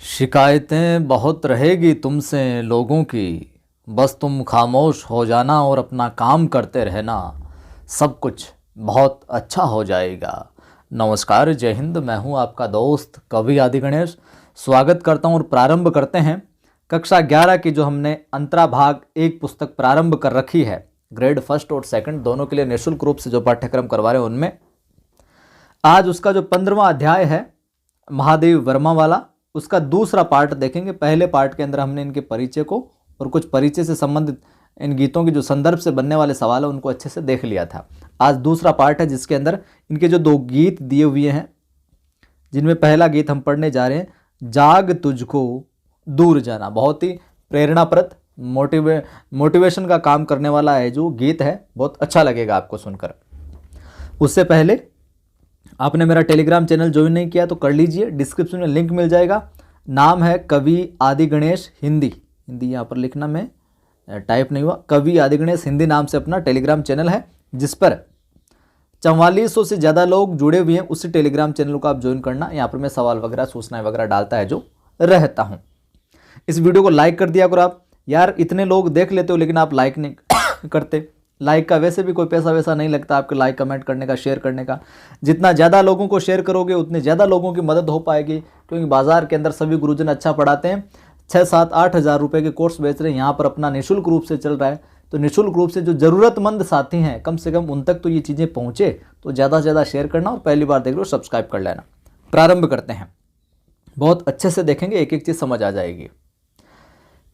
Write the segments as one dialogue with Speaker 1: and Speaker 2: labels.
Speaker 1: शिकायतें बहुत रहेगी तुमसे लोगों की, बस तुम खामोश हो जाना और अपना काम करते रहना, सब कुछ बहुत अच्छा हो जाएगा। नमस्कार, जय हिंद। मैं हूं आपका दोस्त कवि आदि गणेश। स्वागत करता हूं और प्रारंभ करते हैं कक्षा 11 की जो हमने अंतरा भाग एक पुस्तक प्रारंभ कर रखी है। ग्रेड फर्स्ट और सेकंड दोनों के लिए निःशुल्क रूप से जो पाठ्यक्रम करवा रहे हैं उनमें आज उसका जो 15वां अध्याय है महादेव वर्मा वाला, उसका दूसरा पार्ट देखेंगे। पहले पार्ट के अंदर हमने इनके परिचय को और कुछ परिचय से संबंधित इन गीतों के जो संदर्भ से बनने वाले सवाल है उनको अच्छे से देख लिया था। आज दूसरा पार्ट है जिसके अंदर इनके जो 2 गीत दिए हुए हैं, जिनमें पहला गीत हम पढ़ने जा रहे हैं, जाग तुझको दूर जाना। बहुत ही प्रेरणाप्रद मोटिवेशन का काम करने वाला है जो गीत है, बहुत अच्छा लगेगा आपको सुनकर। उससे पहले आपने मेरा टेलीग्राम चैनल ज्वाइन नहीं किया तो कर लीजिए, डिस्क्रिप्शन में लिंक मिल जाएगा। नाम है कवि आदि गणेश हिंदी यहाँ पर लिखना में टाइप नहीं हुआ। कवि आदि गणेश हिंदी नाम से अपना टेलीग्राम चैनल है जिस पर 4400 से ज़्यादा लोग जुड़े हुए हैं। उसी टेलीग्राम चैनल को आप ज्वाइन करना। यहाँ पर मैं सवाल वगैरह सूचनाएं वगैरह डालता है जो रहता हूँ। इस वीडियो को लाइक कर दिया करो आप। यार इतने लोग देख लेते हो लेकिन आप लाइक नहीं करते। लाइक का वैसे भी कोई पैसा वैसा नहीं लगता आपके लाइक कमेंट करने का, शेयर करने का। जितना ज़्यादा लोगों को शेयर करोगे उतने ज़्यादा लोगों की मदद हो पाएगी, क्योंकि बाज़ार के अंदर सभी गुरुजन अच्छा पढ़ाते हैं। 6-7-8 हज़ार रुपये के कोर्स बेच रहे हैं, यहाँ पर अपना निःशुल्क रूप से चल रहा है। तो निःशुल्क रूप से जो ज़रूरतमंद साथी हैं कम से कम उन तक तो ये चीज़ें पहुँचे, तो ज़्यादा से ज़्यादा शेयर करना और पहली बार देख लो सब्सक्राइब कर लेना। प्रारंभ करते हैं, बहुत अच्छे से देखेंगे, एक एक चीज़ समझ आ जाएगी।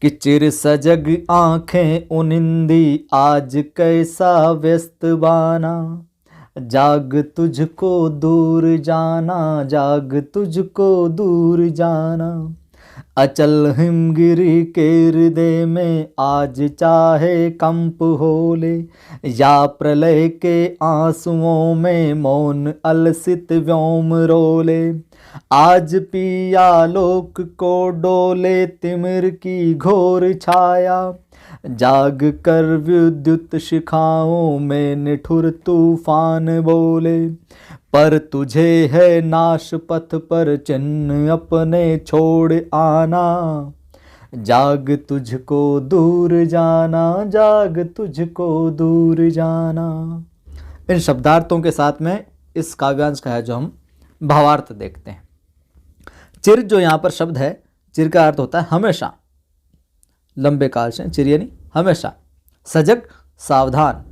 Speaker 1: कि चिर सजग आंखें उनिंदी आज कैसा व्यस्त बाना, जाग तुझको दूर जाना, जाग तुझको दूर जाना। अचल हिमगिरी के हृदय में आज चाहे कंप होले, या प्रलय के आंसुओं में मौन अलसित व्योम रोले। आज पिया लोक को डोले तिमिर की घोर छाया, जाग कर विद्युत शिखाओं में निठुर तूफान बोले। पर तुझे है नाश पथ पर चिन्ह अपने छोड़ आना, जाग तुझको दूर जाना, जाग तुझको दूर जाना। इन शब्दार्थों के साथ में इस काव्यांश का है जो हम भावार्थ देखते हैं। चिर जो यहाँ पर शब्द है, चिर का अर्थ होता है हमेशा, लंबे काल से। चिर यानी हमेशा। सजग सावधान,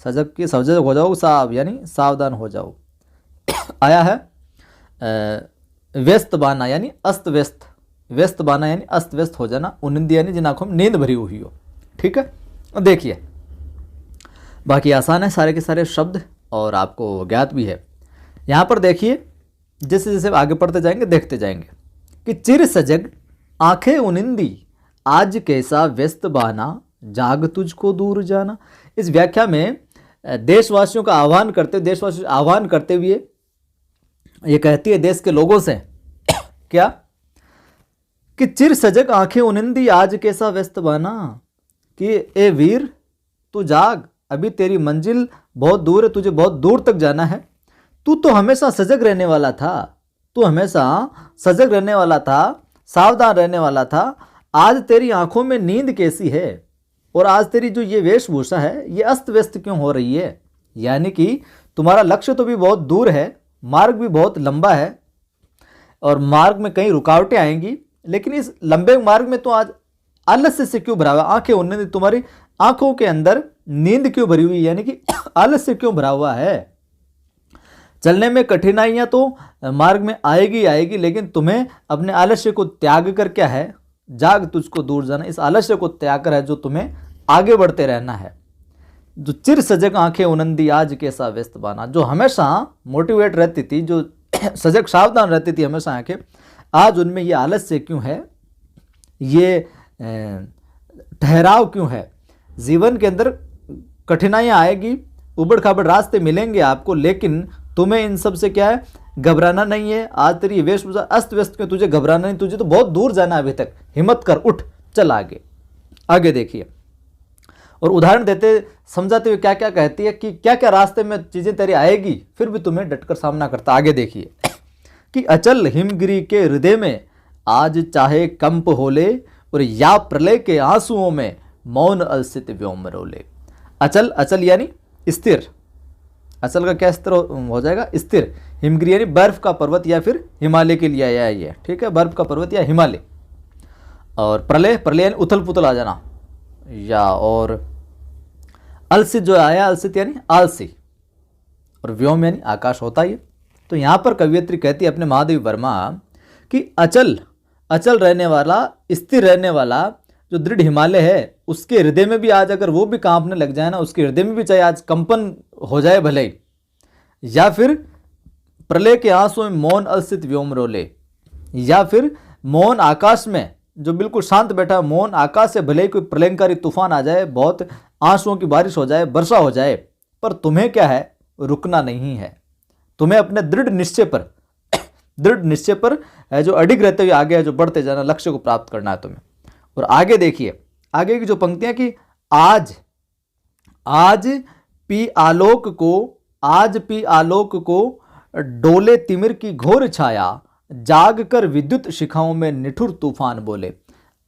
Speaker 1: सजग की सजग हो जाओ, साव यानी सावधान हो जाओ। आया है व्यस्त बाना यानी अस्त व्यस्त, व्यस्त बाना यानी अस्त व्यस्त हो जाना। उनिंदी यानी जिन आंखों में नींद भरी हुई हो। ठीक है, देखिए बाकी आसान है सारे के सारे शब्द और आपको ज्ञात भी है। यहाँ पर देखिए जैसे जैसे आगे पढ़ते जाएंगे देखते जाएंगे कि चिर सजग आंखें उनिंदी आज कैसा व्यस्त बाना, जाग तुझको दूर जाना। इस व्याख्या में देशवासियों का आह्वान करते हुए ये कहती है देश के लोगों से क्या कि चिर सजग आंखें उनिंदी आज कैसा व्यस्त बाना, कि ए वीर तू जाग, अभी तेरी मंजिल बहुत दूर है, तुझे बहुत दूर तक जाना है। तू तो हमेशा सजग रहने वाला था, तू हमेशा सजग रहने वाला था, सावधान रहने वाला था। आज तेरी आंखों में नींद कैसी है, और आज तेरी जो ये वेशभूषा है ये अस्त व्यस्त क्यों हो रही है। यानी कि तुम्हारा लक्ष्य तो भी बहुत दूर है, मार्ग भी बहुत लंबा है और मार्ग में कई रुकावटें आएंगी, लेकिन इस लंबे मार्ग में तो आज आलस्य से क्यों भरा हुआ। आंखें उन्हें तुम्हारी आंखों के अंदर नींद क्यों भरी हुई, यानी कि आलस्य क्यों भरा हुआ है। चलने में कठिनाइयां तो मार्ग में आएगी, लेकिन तुम्हें अपने आलस्य को त्याग कर क्या है, जाग तुझको दूर जाना, इस आलस्य को त्याग कर है जो तुम्हें आगे बढ़ते रहना है। जो चिर सजग आंखें उनंदी आज कैसा व्यस्त बाना, जो हमेशा मोटिवेट रहती थी, जो सजग सावधान रहती थी हमेशा आंखें, आज उनमें ये आलस्य क्यों है, ये ठहराव क्यों है। जीवन के अंदर कठिनाइयाँ आएगी, उबड़ खाबड़ रास्ते मिलेंगे आपको, लेकिन तुम्हें इन सब से क्या है, घबराना नहीं है। आज तेरी वेशभूषा अस्त व्यस्त क्यों, तुझे घबराना नहीं, तुझे तो बहुत दूर जाना है अभी तक। हिम्मत कर, उठ, चल आगे। आगे देखिए और उदाहरण देते समझाते हुए क्या क्या कहती है कि क्या क्या रास्ते में चीज़ें तेरी आएगी, फिर भी तुम्हें डटकर सामना करता। आगे देखिए कि अचल हिमगिरी के हृदय में आज चाहे कंप होले और या प्रलय के आंसुओं में मौन अलसित व्योम रोले। अचल, अचल यानी स्थिर, अचल का क्या स्थिर हो जाएगा, स्थिर। हिमगिरी यानी बर्फ का पर्वत या फिर हिमालय के लिए आया है ये, ठीक है, बर्फ का पर्वत या हिमालय। और प्रलय, प्रलय यानी उथल पुथल आ जाना, या और अलसित जो आया, अलसित यानी आलसी, और व्योम यानी आकाश होता ही है। तो यहाँ पर कवियत्री कहती है अपने महादेवी वर्मा कि अचल, अचल रहने वाला, स्थिर रहने वाला जो दृढ़ हिमालय है, उसके हृदय में भी आज अगर वो भी कांपने लग जाए ना, उसके हृदय में भी चाहे आज कंपन हो जाए भले ही, या फिर प्रलय के आंसू में मौन अलसित व्योम रोले, या फिर मौन आकाश में जो बिल्कुल शांत बैठा, मौन आकाश से भले ही कोई प्रलयंकारी तूफान आ जाए, बहुत आंसुओं की बारिश हो जाए, वर्षा हो जाए, पर तुम्हें क्या है, रुकना नहीं है। तुम्हें अपने दृढ़ निश्चय पर, दृढ़ निश्चय पर जो अडिग रहते हुए आगे है, जो बढ़ते जाना, लक्ष्य को प्राप्त करना है तुम्हें। और आगे देखिए, आगे की जो पंक्तियां कि आज, आज पी आलोक को, आज पी आलोक को डोले तिमिर की घोर छाया, जाग कर विद्युत शिखाओं में निठुर तूफान बोले।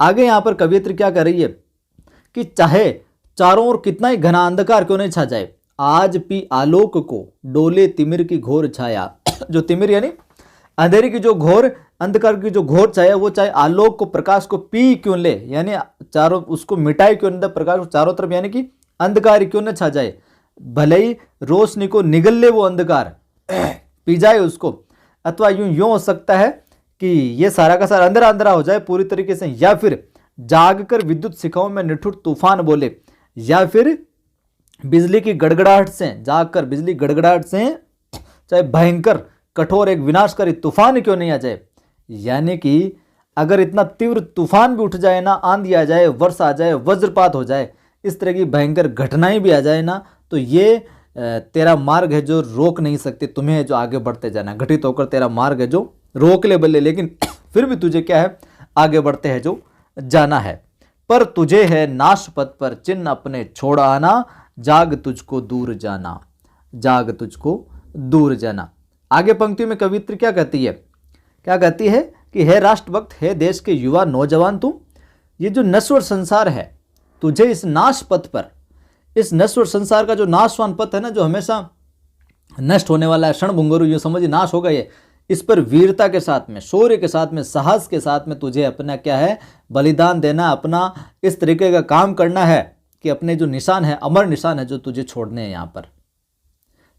Speaker 1: आगे यहां पर कवियत्री क्या कर रही है कि चाहे चारों ओर कितना ही घना अंधकार क्यों नहीं छा जाए, आज पी आलोक को डोले तिमिर की घोर छाया, जो तिमिर यानी अंधेरे की जो घोर, अंधकार की जो घोर छाया, वो चाहे आलोक को, प्रकाश को पी क्यों ले, यानी चारों उसको मिटाए क्यों नहीं, प्रकाश को चारों तरफ, यानी कि अंधकार क्यों न छा जाए, भले ही रोशनी को निगल ले वो अंधकार, पी जाए उसको, अथवा यूं हो सकता है कि ये सारा का सारा अंधेरा अंधेरा हो जाए पूरी तरीके से, या फिर जाग कर विद्युत शिखाओं में निठुर तूफान बोले, या फिर बिजली की गड़गड़ाहट से, जाग कर बिजली गड़गड़ाहट से चाहे भयंकर कठोर एक विनाशकारी तूफान क्यों नहीं आ जाए। यानी कि अगर इतना तीव्र तूफान भी उठ जाए ना, आंधी आ जाए, वर्षा आ जाए, वज्रपात हो जाए, इस तरह की भयंकर घटनाएं भी आ जाए ना, तो ये तेरा मार्ग है जो रोक नहीं सकते तुम्हें, जो आगे बढ़ते जाना, घटित होकर तेरा मार्ग है जो रोक ले बल्ले, लेकिन फिर भी तुझे क्या है, आगे बढ़ते हैं जो जाना है। पर तुझे है नाश पथ पर चिन्ह अपने छोड़ आना, जाग तुझको दूर जाना, जाग तुझको दूर जाना। आगे पंक्ति में कवित्री क्या कहती है, क्या कहती है कि हे राष्ट्रभक्त, हे देश के युवा नौजवान, तुम ये जो नश्वर संसार है, तुझे इस नाश पथ पर, इस नश्वर संसार का जो नाशवान पथ है ना, जो हमेशा नष्ट होने वाला है, क्षणभंगुर, ये समझिए नाश होगा ये, इस पर वीरता के साथ में, शौर्य के साथ में, साहस के साथ में तुझे अपना क्या है, बलिदान देना, अपना इस तरीके का काम करना है कि अपने जो निशान है, अमर निशान है, जो तुझे छोड़ने हैं यहाँ पर,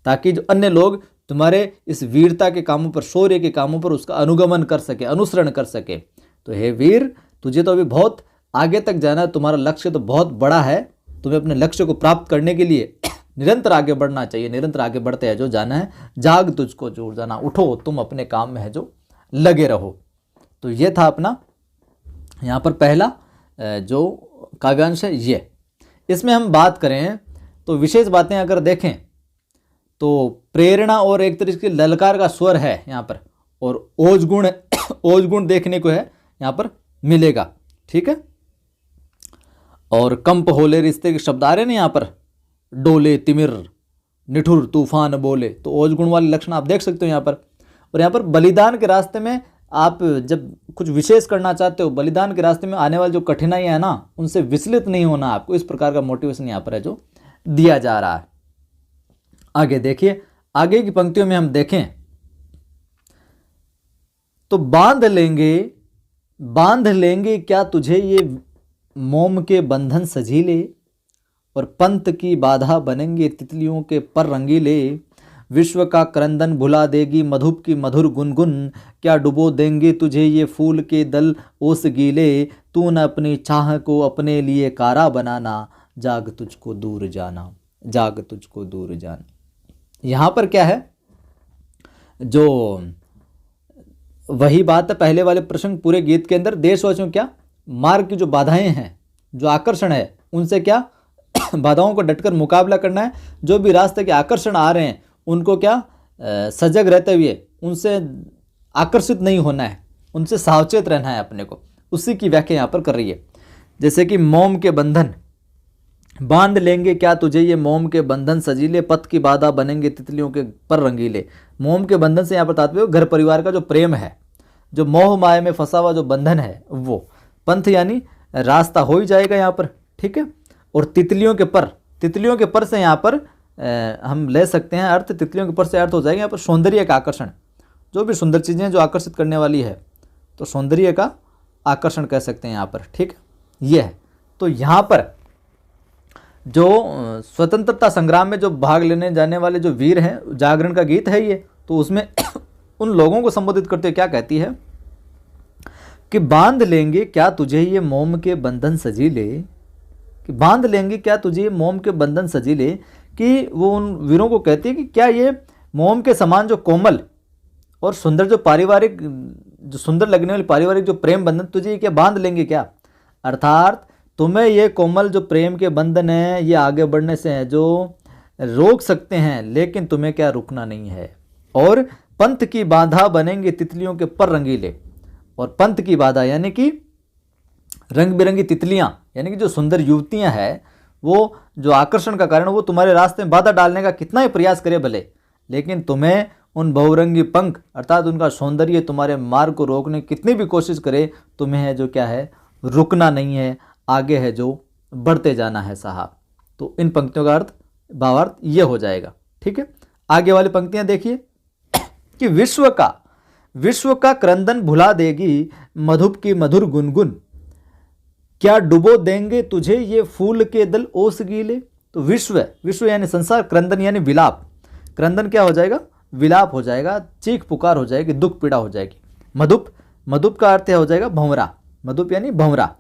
Speaker 1: ताकि जो अन्य लोग तुम्हारे इस वीरता के कामों पर, शौर्य के कामों पर उसका अनुगमन कर सके, अनुसरण कर सके। तो हे वीर, तुझे तो अभी बहुत आगे तक जाना है, तुम्हारा लक्ष्य तो बहुत बड़ा है, तुम्हें अपने लक्ष्य को प्राप्त करने के लिए निरंतर आगे बढ़ना चाहिए, निरंतर आगे बढ़ते हैं जो जाना है, जाग तुझको दूर जाना, उठो तुम अपने काम में है जो लगे रहो। तो ये था अपना यहाँ पर पहला जो काव्यांश है ये। इसमें हम बात करें तो विशेष बातें अगर देखें तो प्रेरणा और एक तरीके के ललकार का स्वर है यहाँ पर, और ओजगुण, ओजगुण देखने को है यहाँ पर मिलेगा, ठीक है। और कंप होले रिश्ते के शब्द आ रहे हैं यहाँ पर, डोले तिमिर निठुर तूफान बोले, तो ओजगुण वाले लक्षण आप देख सकते हो यहाँ पर। और यहाँ पर बलिदान के रास्ते में आप जब कुछ विशेष करना चाहते हो, बलिदान के रास्ते में आने वाली जो कठिनाइयाँ है ना, उनसे विचलित नहीं होना आपको, इस प्रकार का मोटिवेशन यहाँ पर है जो दिया जा रहा है। आगे देखिए, आगे की पंक्तियों में हम देखें तो बांध लेंगे क्या तुझे ये मोम के बंधन सजीले, और पंत की बाधा बनेंगे तितलियों के पर रंगीले, विश्व का क्रंदन भुला देगी मधुप की मधुर गुनगुन, क्या डुबो देंगे तुझे ये फूल के दल ओस गीले, तू न अपनी चाह को अपने लिए कारा बनाना, जाग तुझको दूर जाना, जाग तुझको दूर जाना। यहाँ पर क्या है, जो वही बात है पहले वाले प्रसंग पूरे गीत के अंदर, देशवासियों क्या मार्ग की जो बाधाएं हैं, जो आकर्षण है, उनसे क्या बाधाओं को डटकर मुकाबला करना है। जो भी रास्ते के आकर्षण आ रहे हैं उनको क्या सजग रहते हुए उनसे आकर्षित नहीं होना है, उनसे सावचेत रहना है अपने को, उसी की व्याख्या यहाँ पर कर रही है। जैसे कि मोम के बंधन, बांध लेंगे क्या तुझे ये मोम के बंधन सजीले, पथ की बाधा बनेंगे तितलियों के पर रंगीले। मोम के बंधन से यहाँ पर तात्पर्य घर परिवार का जो प्रेम है, जो मोह माया में फंसा हुआ जो बंधन है वो। पंथ यानी रास्ता हो ही जाएगा यहाँ पर, ठीक है। और तितलियों के पर से यहाँ पर हम ले सकते हैं अर्थ, तितलियों के पर से अर्थ हो जाएगा यहाँ पर सौंदर्य का आकर्षण, जो भी सुंदर चीज़ें जो आकर्षित करने वाली है, तो सौंदर्य का आकर्षण कह सकते हैं यहाँ पर, ठीक है। ये है तो यहाँ पर जो स्वतंत्रता संग्राम में जो भाग लेने जाने वाले जो वीर हैं, जागरण का गीत है ये, तो उसमें उन लोगों को संबोधित करते हुए क्या कहती है कि बांध लेंगे क्या तुझे ये मोम के बंधन सजीले, कि बांध लेंगे क्या तुझे ये मोम के बंधन सजीले, कि वो उन वीरों को कहती है कि क्या ये मोम के समान जो कोमल और सुंदर जो पारिवारिक, जो सुंदर लगने वाली पारिवारिक जो प्रेम बंधन तुझे क्या बांध लेंगे क्या, अर्थात तुम्हें ये कोमल जो प्रेम के बंधन है ये आगे बढ़ने से है जो रोक सकते हैं, लेकिन तुम्हें क्या रुकना नहीं है। और पंथ की बाधा बनेंगे तितलियों के पर रंगीले, और पंथ की बाधा यानी कि रंग बिरंगी तितलियां, यानी कि जो सुंदर युवतियां हैं, वो जो आकर्षण का कारण, वो तुम्हारे रास्ते में बाधा डालने का कितना ही प्रयास करे भले, लेकिन तुम्हें उन बहुरंगी पंख अर्थात उनका सौंदर्य तुम्हारे मार्ग को रोकने कितनी भी कोशिश करे, तुम्हें है जो क्या है रुकना नहीं है, आगे है जो बढ़ते जाना है साहब। तो इन पंक्तियों का अर्थ भावार्थ ये हो जाएगा, ठीक है। आगे वाली पंक्तियां देखिए कि विश्व का क्रंदन भुला देगी मधुप की मधुर गुनगुन, क्या डुबो देंगे तुझे ये फूल के दल ओस गीले। तो विश्व यानी संसार, क्रंदन यानी विलाप, क्रंदन क्या हो जाएगा विलाप हो जाएगा, चीख पुकार हो जाएगी, दुख पीड़ा हो जाएगी। मधुप का अर्थ हो जाएगा भंवरा, मधुप यानी भंवरा।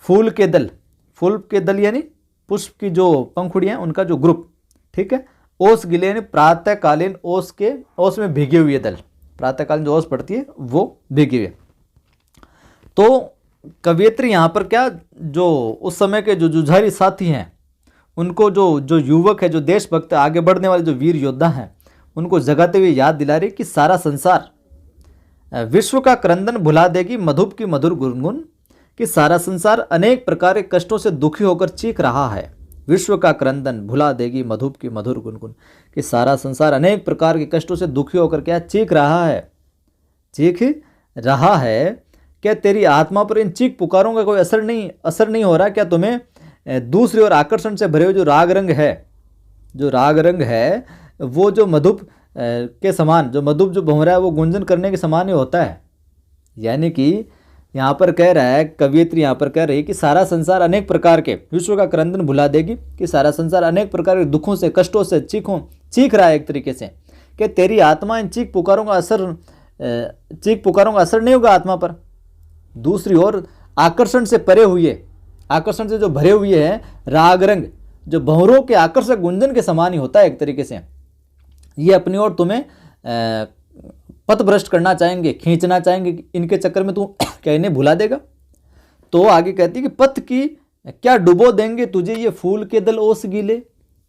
Speaker 1: फूल के दल यानी पुष्प की जो पंखुड़ियां उनका जो ग्रुप, ठीक है। ओस गिले यानी प्रातःकालीन ओस में भीगे हुए दल, प्रातःकालीन जो ओस पड़ती है वो भीगे हुए। तो कवियत्री यहाँ पर क्या, जो उस समय के जो जुझारी साथी हैं उनको, जो युवक है, जो देशभक्त आगे बढ़ने वाले जो वीर योद्धा हैं, उनको जगाते हुए याद दिला रही कि सारा संसार विश्व का क्रंदन भुला देगी मधुप की मधुर गुनगुन, कि सारा संसार अनेक प्रकार के कष्टों से दुखी होकर चीख रहा है। विश्व का क्रंदन भुला देगी मधुप की मधुर गुनगुन, कि सारा संसार अनेक प्रकार के कष्टों से दुखी होकर क्या चीख रहा है। क्या तेरी आत्मा पर इन चीख पुकारों का कोई असर नहीं हो रहा? क्या तुम्हें दूसरी ओर आकर्षण से भरे हुए जो राग रंग है वो जो मधुप के समान, जो मधुप जो भंवरा है वो गुंजन करने के समान ही होता है। यानी कि यहाँ पर कह रहा है कवियत्री, यहाँ पर कह रही है कि सारा संसार अनेक प्रकार के, विश्व का क्रंदन भुला देगी, कि सारा संसार अनेक प्रकार के दुखों से, कष्टों से चीख रहा है एक तरीके से, कि तेरी आत्मा इन चीख पुकारों का असर नहीं होगा आत्मा पर। दूसरी ओर आकर्षण से जो भरे हुए हैं राग रंग, जो भंवरों के आकर्षक गुंजन के समान ही होता है एक तरीके से। ये अपनी ओर तुम्हें पथभ्रष्ट करना चाहेंगे, खींचना चाहेंगे, इनके चक्कर में तू क्या इन्हें भुला देगा। तो आगे कहती है कि पथ की क्या डुबो देंगे तुझे ये फूल के दल ओस गीले,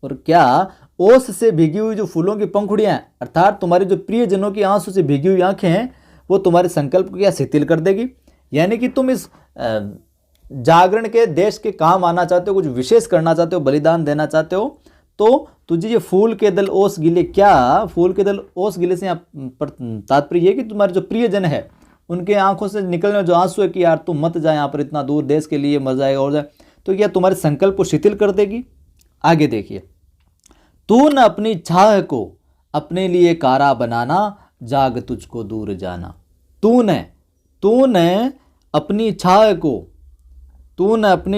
Speaker 1: और क्या ओस से भीगी हुई जो फूलों की पंखुड़ियां, अर्थात तुम्हारे जो प्रियजनों की आंसू से भीगी हुई आंखें हैं, वो तुम्हारे संकल्प को क्या शिथिल कर देगी। यानी कि तुम इस जागरण के देश के काम आना चाहते हो, कुछ विशेष करना चाहते हो, बलिदान देना चाहते हो, तो तुझे ये फूल के दल ओस गिले, क्या फूल के दल ओस गिले से यहाँ पर तात्पर्य ये कि तुम्हारे जो प्रियजन है उनके आंखों से निकलने जो आंसू है कि यार तुम मत जाए यहाँ पर, इतना दूर देश के लिए मर जाएगा और जाए, तो क्या तुम्हारे संकल्प को शिथिल कर देगी। आगे देखिए, तू न अपनी छाह को अपने लिए कारा बनाना, जाग तुझको दूर जाना। तू न अपनी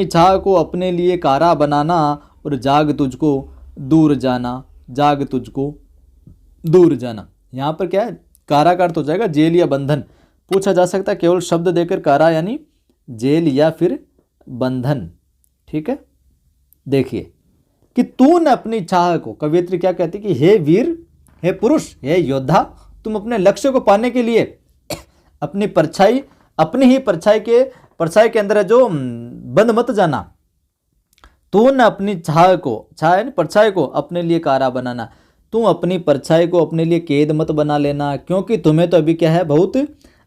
Speaker 1: छाह को अपने लिए कारा बनाना, और जाग तुझको दूर जाना। यहाँ पर क्या है, कारा का अर्थ हो जाएगा जेल या बंधन। पूछा जा सकता है केवल शब्द देकर, कारा यानी जेल या फिर बंधन, ठीक है। देखिए कि तू न अपनी चाह को, कवियत्री क्या कहती कि हे वीर, हे पुरुष, हे योद्धा, तुम अपने लक्ष्य को पाने के लिए अपनी ही परछाई के अंदर जो बंद मत जाना। तू न अपनी परछाई को अपने लिए कारा बनाना, तू अपनी परछाई को अपने लिए कैद मत बना लेना, क्योंकि तुम्हें तो अभी क्या है, बहुत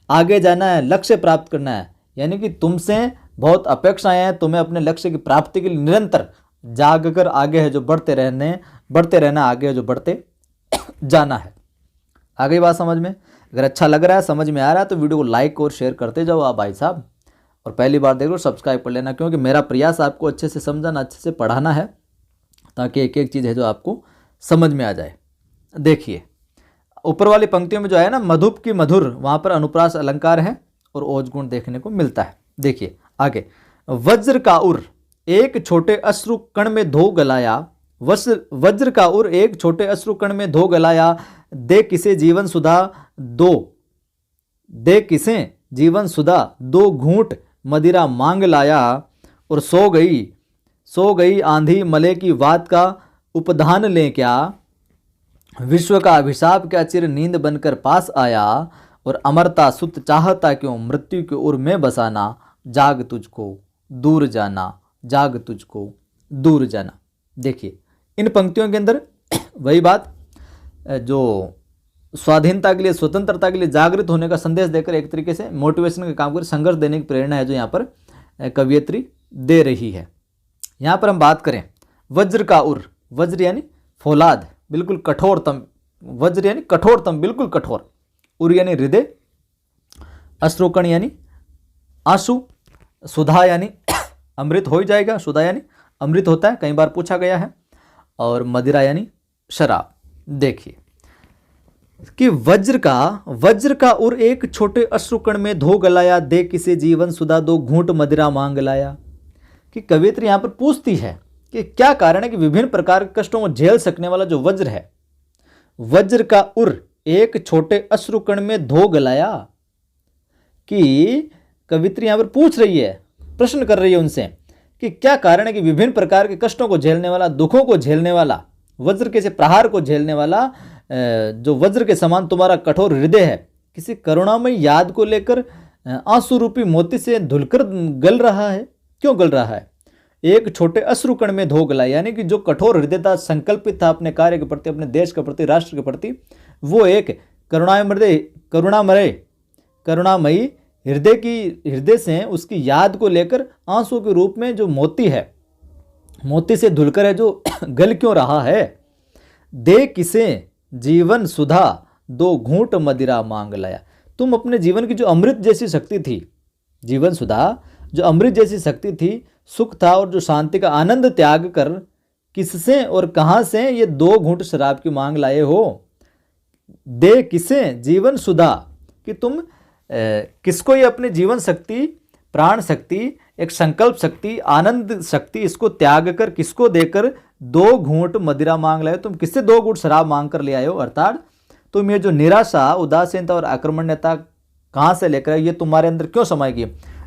Speaker 1: आगे जाना है, लक्ष्य प्राप्त करना है। यानी कि तुमसे बहुत अपेक्षाएं हैं, तुम्हें अपने लक्ष्य की प्राप्ति के लिए निरंतर जाग कर आगे है जो बढ़ते रहना, आगे है जो बढ़ते जाना है। आगे बात समझ में। अगर अच्छा लग रहा है, समझ में आ रहा है तो वीडियो को लाइक और शेयर करते जाओ आप भाई साहब। और पहली बार देख लो सब्सक्राइब कर लेना, क्योंकि मेरा प्रयास आपको अच्छे से समझाना, अच्छे से पढ़ाना है, ताकि एक एक चीज़ है जो आपको समझ में आ जाए। देखिए ऊपर वाली पंक्तियों में जो है ना, मधुप की मधुर, वहाँ पर अनुप्रास अलंकार है और ओज गुण देखने को मिलता है। देखिए आगे, वज्र का उर एक छोटे अश्रु कण में धो गलाया, वज्र का उर एक छोटे अश्रु कण में धो गलाया, दे किसे जीवन सुधा दो घूंट मदिरा मांग लाया, और सो गई आंधी मले की बात का उपधान ले क्या, विश्व का अभिशाप क्या चिर नींद बनकर पास आया, और अमरता सुत चाहता क्यों मृत्यु की उर में बसाना, जाग तुझको दूर जाना। देखिए इन पंक्तियों के अंदर वही बात जो स्वाधीनता के लिए, स्वतंत्रता के लिए जागृत होने का संदेश देकर एक तरीके से मोटिवेशन का काम कर, संघर्ष देने की प्रेरणा है जो यहाँ पर कवियत्री दे रही है। यहाँ पर हम बात करें वज्र का उर, वज्र यानी फौलाद, बिल्कुल कठोरतम, वज्र यानी कठोरतम, बिल्कुल कठोर, उर यानी हृदय, अश्रुकण यानी आंसू, सुधा यानी अमृत हो ही जाएगा, सुधा यानी अमृत होता है, कई बार पूछा गया है, और मदिरा यानी शराब। देखिए कि वज्र का उर एक छोटे अश्रुकण में धो गलाया, दे किसे जीवन सुधा दो घूंट मदिरा मांग लाया। कि कवियत्री यहाँ पर पूछती है कि क्या कारण है कि विभिन्न प्रकार के कष्टों को झेल सकने वाला जो वज्र है, वज्र का उर एक छोटे अश्रुकण में धो गलाया। कि कवियत्री यहाँ पर पूछ रही है, प्रश्न कर रही है उनसे कि क्या कारण है कि विभिन्न प्रकार के कष्टों को झेलने वाला, दुखों को झेलने वाला, वज्र के से प्रहार को झेलने वाला, जो वज्र के समान तुम्हारा कठोर हृदय है, किसी करुणामय याद को लेकर आंसू रूपी मोती से धुलकर गल रहा है। क्यों गल रहा है? एक छोटे अश्रुकण में धो गला, यानी कि जो कठोर हृदय था, संकल्पित था अपने कार्य के प्रति, अपने देश के प्रति, राष्ट्र के प्रति, वो एक करुणामयी हृदय से उसकी याद को लेकर आंसू के रूप में जो मोती है, मोती से धुलकर है जो गल क्यों रहा है। दे किसे जीवन सुधा दो घूंट मदिरा मांग लाया। तुम अपने जीवन की जो अमृत जैसी शक्ति थी, जीवन सुधा जो अमृत जैसी शक्ति थी, सुख था और जो शांति का आनंद त्याग कर किससे और कहां से ये दो घूंट शराब की मांग लाए हो। दे किसे जीवन सुधा, कि तुम किसको ये अपनी जीवन शक्ति, प्राण शक्ति, एक संकल्प शक्ति, आनंद शक्ति, इसको त्याग कर किसको देकर दो घूंट मदिरा मांग लाए हो। तुम किससे दो घूंट शराब मांग कर ले आए हो। अर्थात तुम ये जो निराशा, उदासीनता और आक्रमण्यता कहाँ से लेकर ये तुम्हारे अंदर क्यों समाएगी।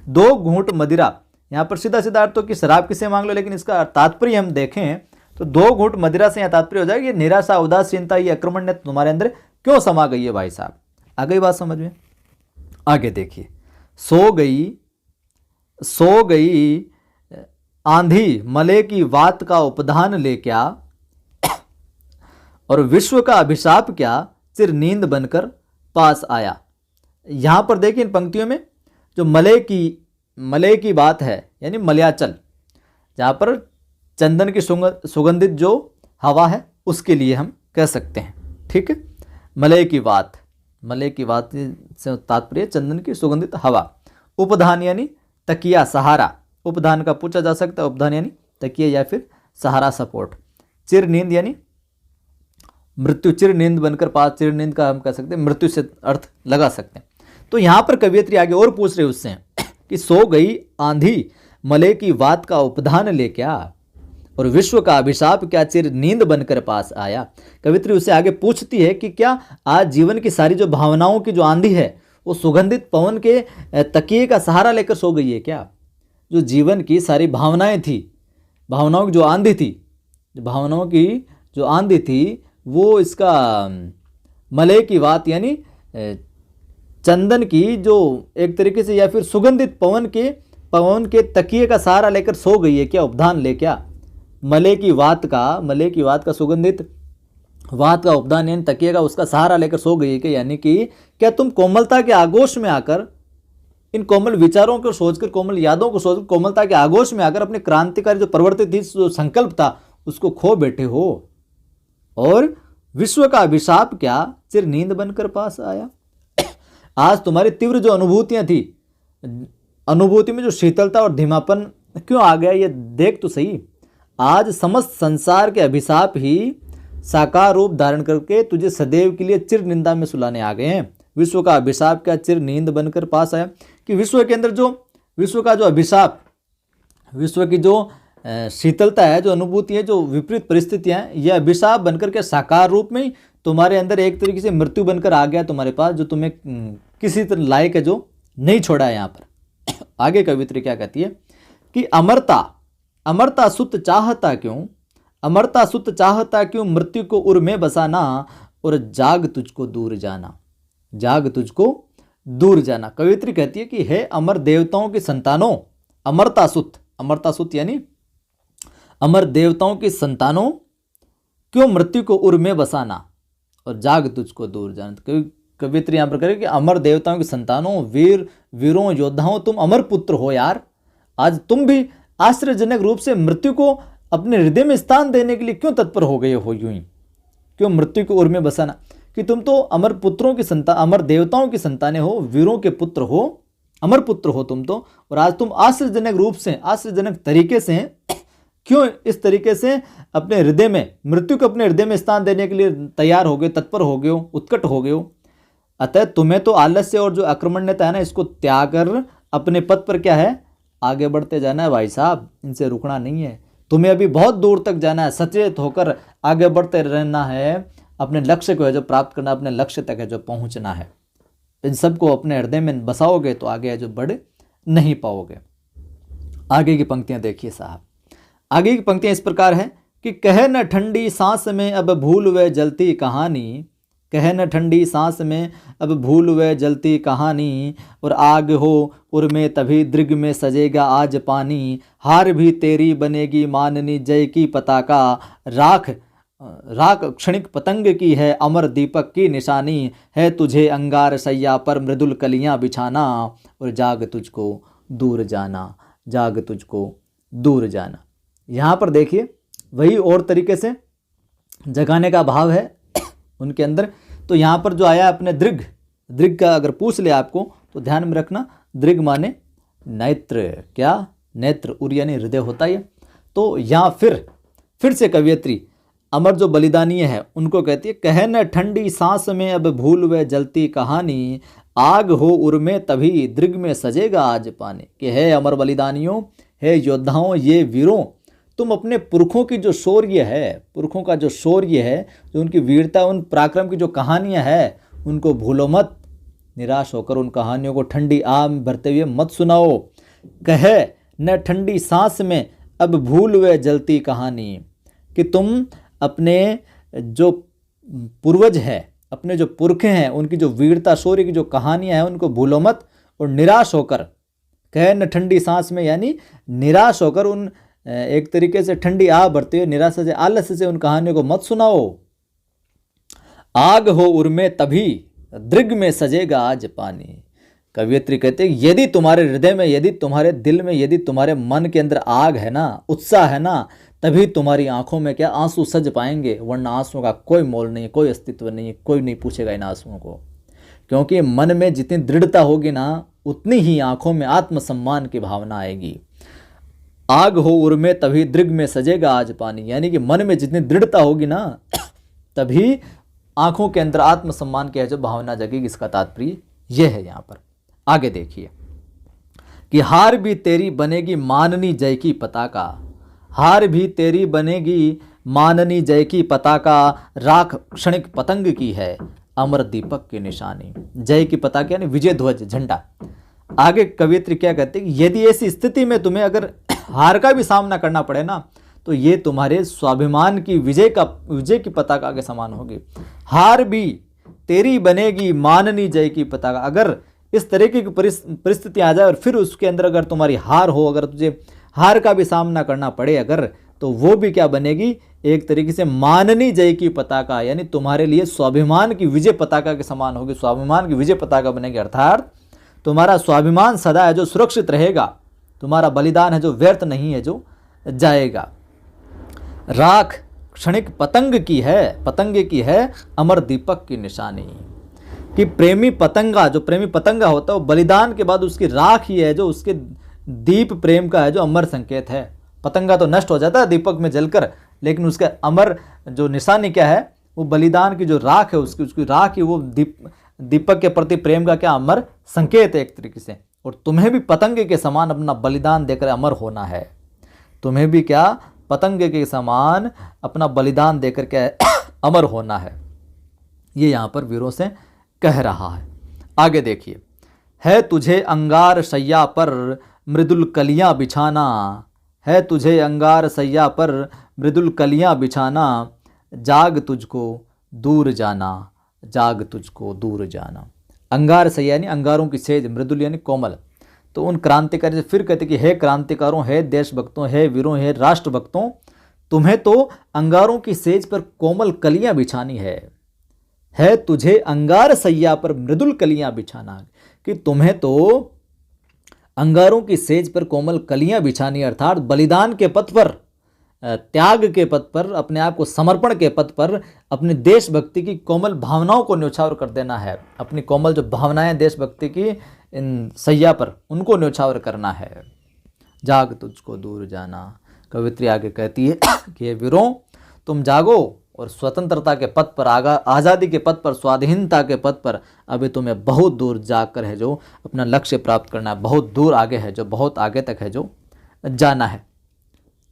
Speaker 1: दो घूंट मदिरा, यहाँ पर सीधा सीधा अर्थ तो कि शराब किसे मांग लो, लेकिन इसका तात्पर्य हम देखें तो दो घूंट मदिरा से यहाँ तात्पर्य हो जाएगा ये निराशा, उदासीनता, ये आक्रमण्यता तुम्हारे अंदर क्यों समा गई है भाई साहब। आ गई बात समझ में। आगे देखिए, सो गई आंधी मले की बात का उपधान ले क्या, और विश्व का अभिशाप क्या चिर नींद बनकर पास आया। यहां पर देखिए इन पंक्तियों में जो मले की बात है, यानी मलयाचल, जहां पर चंदन की सुगंधित जो हवा है उसके लिए हम कह सकते हैं। ठीक है, मले की बात से तात्पर्य चंदन की सुगंधित हवा। उपधान यानी तकिया, सहारा, उपधान का पूछा जा सकता है। उपधान यानी तकिया या फिर सहारा, सपोर्ट। चिर नींद यानी मृत्यु, चिर नींद बनकर पास, चिर नींद का हम कह सकते हैं मृत्यु से अर्थ लगा सकते हैं। तो यहां पर कवियत्री आगे और पूछ रहे उससे कि सो गई आंधी मले की बात का उपधान ले क्या, और विश्व का अभिशाप क्या चिर नींद बनकर पास आया। कवित्री उससे आगे पूछती है कि क्या आज जीवन की सारी जो भावनाओं की जो आंधी है वो सुगंधित पवन के तकिए का सहारा लेकर सो गई है क्या। जो जीवन की सारी भावनाएं थी, भावनाओं की जो आंधी थी, वो इसका मले की बात यानी चंदन की जो एक तरीके से या फिर सुगंधित पवन के तकिए का सहारा लेकर सो गई है क्या, उपधान ले क्या। मले की बात का सुगंधित वात का उपधान यानी तकिए का उसका सहारा लेकर सो गई है क्या, यानी कि क्या तुम कोमलता के आगोश में आकर, इन कोमल विचारों को सोचकर, कोमल यादों को सोचकर, कोमलता के आगोश में आकर अपने क्रांतिकारी जो परिवर्तित थी, जो संकल्प था उसको खो बैठे हो। और विश्व का अभिशाप क्या चिर नींद बनकर पास आया। आज तुम्हारी तीव्र जो अनुभूतियां थी, अनुभूति में जो शीतलता और धीमापन क्यों आ गया ये देख तो सही। आज समस्त संसार के अभिशाप ही साकार रूप धारण करके तुझे सदैव के लिए चिर निंदा में सुलाने आ गए हैं। विश्व का अभिशाप क्या चिर नींद बनकर पास आया, कि विश्व के अंदर जो विश्व का जो अभिशाप, विश्व की जो शीतलता है, जो अनुभूति है, जो विपरीत परिस्थितियां हैं, यह अभिशाप बनकर के साकार रूप में ही तुम्हारे अंदर एक तरीके से मृत्यु बनकर आ गया तुम्हारे पास, जो तुम्हें किसी तरह लायक है, जो नहीं छोड़ा है यहाँ पर। आगे कवित्री क्या कहती है कि अमरता सुत चाहता क्यों, अमरता सुत चाहता क्यों, मृत्यु को उर में बसाना और जाग तुझको दूर जाना, जाग तुझको दूर जाना। कवित्री कहती है कि हे अमर देवताओं की संतानों, अमरता सुत यानी अमर देवताओं की संतानों, क्यों मृत्यु को उर में बसाना और जाग तुझको दूर जाना। कवित्री यहाँ पर कहे कि अमर देवताओं की संतानों, वीरों योद्धाओं, तुम अमर पुत्र हो यार। आज तुम भी आश्चर्यजनक रूप से मृत्यु को अपने हृदय में स्थान देने के लिए क्यों तत्पर हो गए हो, यूं ही क्यों मृत्यु को उर में बसाना, कि तुम तो अमर पुत्रों की संतान, अमर देवताओं की संतानें हो, वीरों के पुत्र हो, अमर पुत्र हो तुम तो, और आज तुम आश्चर्यजनक रूप से, आश्चर्यजनक तरीके से क्यों इस तरीके से अपने हृदय में, मृत्यु को अपने हृदय में स्थान देने के लिए तैयार हो गए, तत्पर हो गए हो, उत्कट हो गए हो। अतः तुम्हें तो आलस्य और जो आक्रमण्यता है ना, इसको त्याग कर अपने पथ पर क्या है, आगे बढ़ते जाना है भाई साहब, इनसे रुकना नहीं है। तुम्हें अभी बहुत दूर तक जाना है, सचेत होकर आगे बढ़ते रहना है, अपने लक्ष्य को है जो प्राप्त करना, अपने लक्ष्य तक है जो पहुंचना है। इन सबको अपने हृदय में बसाओगे तो आगे है जो बढ़ नहीं पाओगे। आगे की पंक्तियां देखिए साहब, आगे की पंक्तियां इस प्रकार है कि कह न ठंडी सांस में अब भूल व जलती कहानी, कह न ठंडी सांस में अब भूल व जलती कहानी, और आग हो उर में तभी दृग में सजेगा आज पानी, हार भी तेरी बनेगी माननी जय की पताका, राख क्षणिक पतंग की है अमर दीपक की निशानी, है तुझे अंगार सैया पर मृदुल कलियां बिछाना, और जाग तुझको दूर जाना, जाग तुझको दूर जाना। यहाँ पर देखिए वही और तरीके से जगाने का भाव है उनके अंदर। तो यहाँ पर जो आया अपने दृग का अगर पूछ ले आपको तो ध्यान में रखना, दृग माने नेत्र, क्या नेत्र, उर यानी हृदय होता है। तो यहाँ फिर से कवियत्री अमर जो बलिदानीय है उनको कहती है, कह न ठंडी सांस में अब भूल व जलती कहानी, आग हो उर में तभी दृग में सजेगा आज पानी। कि है अमर बलिदानियों, हे योद्धाओं, ये वीरों, तुम अपने पुरखों की जो शौर्य है, पुरखों का जो शौर्य है, जो उनकी वीरता, उन पराक्रम की जो कहानियां है, उनको भूलो मत। निराश होकर उन कहानियों को ठंडी आग भरते हुए मत सुनाओ। कहे न ठंडी सांस में अब भूल व जलती कहानी, कि तुम अपने जो पूर्वज है, अपने जो पुरखे हैं, उनकी जो वीरता शौर्य की जो कहानियां हैं उनको भूलो मत, और निराश होकर, कहे न ठंडी सांस में यानी निराश होकर उन एक तरीके से ठंडी आग भरते हुए निराशा से, आलस्य से उन कहानियों को मत सुनाओ। आग हो उर में तभी दृग में सजेगा आज पानी। कवियत्री कहते हैं यदि तुम्हारे हृदय में, यदि तुम्हारे दिल में, यदि तुम्हारे मन के अंदर आग है ना, उत्साह है ना, तभी तुम्हारी आंखों में क्या आंसू सज पाएंगे, वरना आंसुओं का कोई मोल नहीं, कोई अस्तित्व नहीं, कोई नहीं पूछेगा इन आंसुओं को। क्योंकि मन में जितनी दृढ़ता होगी ना, उतनी ही आंखों में आत्मसम्मान की भावना आएगी। आग हो उर में तभी दृग में सजेगा आज पानी, यानी कि मन में जितनी दृढ़ता होगी ना, तभी आंखों के अंदर आत्मसम्मान की जो भावना जगेगी। इसका तात्पर्य यह है। यहाँ पर आगे देखिए कि हार भी तेरी बनेगी माननी जय की पताका, हार भी तेरी बनेगी माननी जय की पताका, राख क्षणिक पतंग की है अमर दीपक की निशानी। जय की पताका यानी विजय ध्वज, झंडा। आगे कवियत्री क्या कहते हैं, यदि ऐसी स्थिति में तुम्हें अगर हार का भी सामना करना पड़े ना, तो ये तुम्हारे स्वाभिमान की विजय की पताका के समान होगी। हार भी तेरी बनेगी माननी जय की पताका। अगर इस तरीके की परिस्थिति आ जाए और फिर उसके अंदर अगर तुम्हारी हार हो, अगर तुझे हार का भी सामना करना पड़े अगर, तो वो भी क्या बनेगी, एक तरीके से माननी जय की पताका, यानी तुम्हारे लिए स्वाभिमान की विजय पताका के समान होगी। स्वाभिमान की विजय पताका बनेगी, अर्थात तुम्हारा स्वाभिमान सदा है जो सुरक्षित रहेगा, तुम्हारा बलिदान है जो व्यर्थ नहीं है, जो जाएगा। राख क्षणिक पतंग की है अमर दीपक की निशानी। कि प्रेमी पतंगा, जो प्रेमी पतंगा होता है वो बलिदान के बाद उसकी राख ही है जो उसके दीप प्रेम का है, जो अमर संकेत है। पतंगा तो नष्ट हो जाता है दीपक में जलकर, लेकिन उसका अमर जो निशानी क्या है, वो बलिदान की जो राख है, उसकी राख ही वो दीपक के प्रति प्रेम का क्या अमर संकेत है एक तरीके से। और तुम्हें भी पतंगे के समान अपना बलिदान देकर अमर होना है। तुम्हें भी क्या पतंगे के समान अपना बलिदान देकर क्या अमर होना है। ये यहाँ पर वीरों से कह रहा है। आगे देखिए, है तुझे अंगार शैया पर मृदुल कलियां बिछाना, है तुझे अंगार शैया पर मृदुल कलियां बिछाना, जाग तुझको दूर जाना, जाग तुझको दूर जाना। अंगार शैया यानी अंगारों की सेज, मृदुल यानी कोमल। तो उन क्रांतिकारी से फिर कहते कि हे क्रांतिकारों, हे देशभक्तों, हे वीरों, हे राष्ट्रभक्तों, तुम्हें तो अंगारों की सेज पर कोमल कलियां बिछानी है तुझे अंगार सैया पर मृदुल कलियां बिछाना, कि तुम्हें तो अंगारों की सेज पर कोमल कलियां बिछानी, अर्थात बलिदान के पथ पर, त्याग के पथ पर, अपने आप को समर्पण के पथ पर अपनी देशभक्ति की कोमल भावनाओं को न्यौछावर कर देना है। अपनी कोमल जो भावनाएं देशभक्ति की इन सैया पर, उनको न्यौछावर करना है। जाग तुझको दूर जाना। कवित्री आगे कहती है कि ये वीरों, तुम जागो और स्वतंत्रता के पथ पर, आज़ादी के पथ पर, स्वाधीनता के पथ पर अभी तुम्हें बहुत दूर जाकर है जो अपना लक्ष्य प्राप्त करना है, बहुत दूर आगे है जो, बहुत आगे तक है जो जाना है।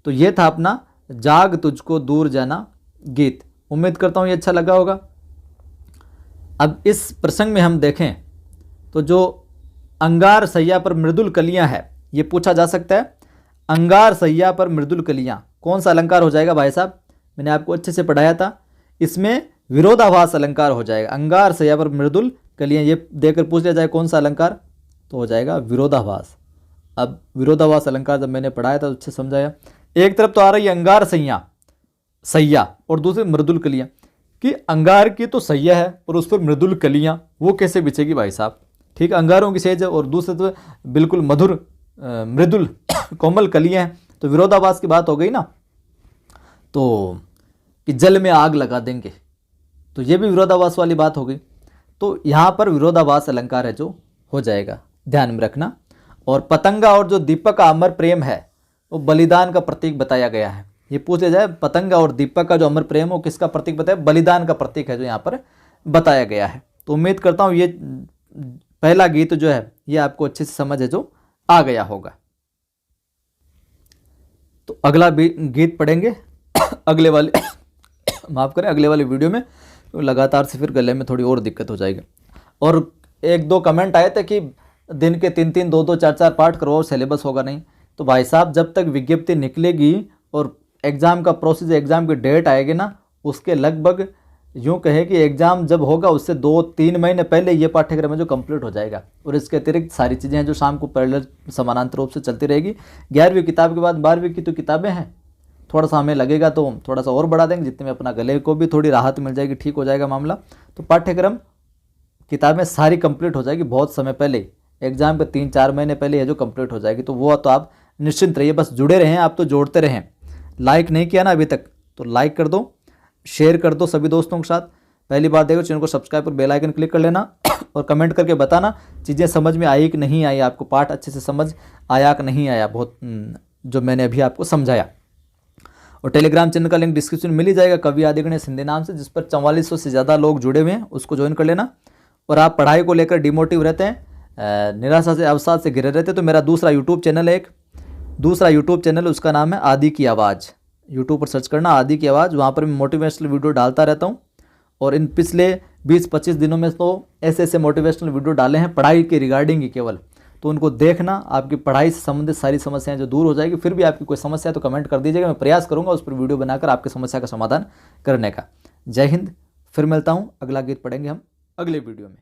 Speaker 1: तो ये था अपना जाग तुझको दूर जाना गीत। उम्मीद करता हूँ ये अच्छा लगा होगा। अब इस प्रसंग में हम देखें तो जो अंगार सैया पर मृदुल कलियां है, ये पूछा जा सकता है। अंगार सैया पर मृदुल कलियां कौन सा अलंकार हो जाएगा भाई साहब? मैंने आपको अच्छे से पढ़ाया था, इसमें विरोधाभास अलंकार हो जाएगा। अंगार सैया पर मृदुल कलियां, ये देकर पूछ लिया जाए कौन सा अलंकार, तो हो जाएगा विरोधाभास। अब विरोधाभास अलंकार जब मैंने पढ़ाया था तो अच्छे समझाया। एक तरफ तो आ रही है अंगार सैया और दूसरी मृदुल कलियां, कि अंगार की तो सैया है और उस पर मृदुल कलियां, वो कैसे बिछेगी भाई साहब? ठीक, अंगारों की सेज है और दूसरे तो बिल्कुल मधुर मृदुल कोमल कलियां हैं, तो विरोधाभास की बात हो गई ना। तो कि जल में आग लगा देंगे, तो ये भी विरोधाभास वाली बात हो गई। तो यहाँ पर विरोधाभास अलंकार है जो हो जाएगा, ध्यान में रखना। और पतंगा और जो दीपक का अमर प्रेम है वो बलिदान का प्रतीक बताया गया है। ये पूछ लिया जाए पतंगा और दीपक का जो अमर प्रेम है वो किसका प्रतीक बताया? बलिदान का प्रतीक है जो यहाँ पर बताया गया है। तो उम्मीद करता हूँ ये पहला गीत जो है ये आपको अच्छे से समझ है जो आ गया होगा। तो अगला गीत पढ़ेंगे अगले वाले माफ करें, अगले वाले वीडियो में। तो लगातार से फिर गले में थोड़ी और दिक्कत हो जाएगी। और एक दो कमेंट आए थे कि दिन के 3-3, 2-2, 4-4 पाठ करवाओ, सिलेबस होगा नहीं। तो भाई साहब जब तक विज्ञप्ति निकलेगी और एग्ज़ाम का प्रोसेस, एग्ज़ाम की डेट आएगी ना, उसके लगभग यूँ कहे कि एग्ज़ाम जब होगा उससे 2-3 महीने पहले ये पाठ्यक्रम है जो कंप्लीट हो जाएगा। और इसके अतिरिक्त सारी चीज़ें हैं जो शाम को पैरेलल समानांतर रूप से चलती रहेगी। 11वीं किताब के बाद 12वीं की तो किताबें हैं, थोड़ा सा हमें लगेगा तो थोड़ा सा और बढ़ा देंगे, जितने में अपना गले को भी थोड़ी राहत मिल जाएगी, ठीक हो जाएगा मामला। तो पाठ्यक्रम किताबें सारी कंप्लीट हो जाएगी बहुत समय पहले, एग्ज़ाम के 3-4 महीने पहले ये जो कंप्लीट हो जाएगी। तो वो तो आप निश्चिंत रहिए, बस जुड़े रहें, आप तो जोड़ते रहें। लाइक नहीं किया ना अभी तक तो लाइक कर दो, शेयर कर दो सभी दोस्तों के साथ। पहली बार देखो चैनल को सब्सक्राइब और बेल आइकन क्लिक कर लेना और कमेंट करके बताना चीज़ें समझ में आई कि नहीं आई, आपको पाठ अच्छे से समझ आया कि नहीं आया, बहुत जो मैंने अभी आपको समझाया। और टेलीग्राम चैनल का लिंक डिस्क्रिप्शन में मिल ही जाएगा, कवि आदि गणेश हिंदी नाम से, जिस पर 4400 से ज़्यादा लोग जुड़े हुए हैं, उसको ज्वाइन कर लेना। और आप पढ़ाई को लेकर डिमोटिव रहते हैं, निराशा से अवसाद से घिरे रहते हैं, तो मेरा दूसरा यूट्यूब चैनल है, दूसरा यूट्यूब चैनल उसका नाम है आदि की आवाज़। यूट्यूब पर सर्च करना आदि की आवाज़, वहाँ पर मैं मोटिवेशनल वीडियो डालता रहता हूँ। और इन पिछले 20-25 दिनों में तो ऐसे मोटिवेशनल वीडियो डाले हैं पढ़ाई के रिगार्डिंग ही केवल, तो उनको देखना, आपकी पढ़ाई से संबंधित सारी समस्याएं जो दूर हो जाएगी। फिर भी आपकी कोई समस्या है तो कमेंट कर दीजिएगा, मैं प्रयास करूंगा उस पर वीडियो बनाकर आपकी समस्या का समाधान करने का। जय हिंद। फिर मिलता हूं, अगला गीत पढ़ेंगे हम अगले वीडियो में।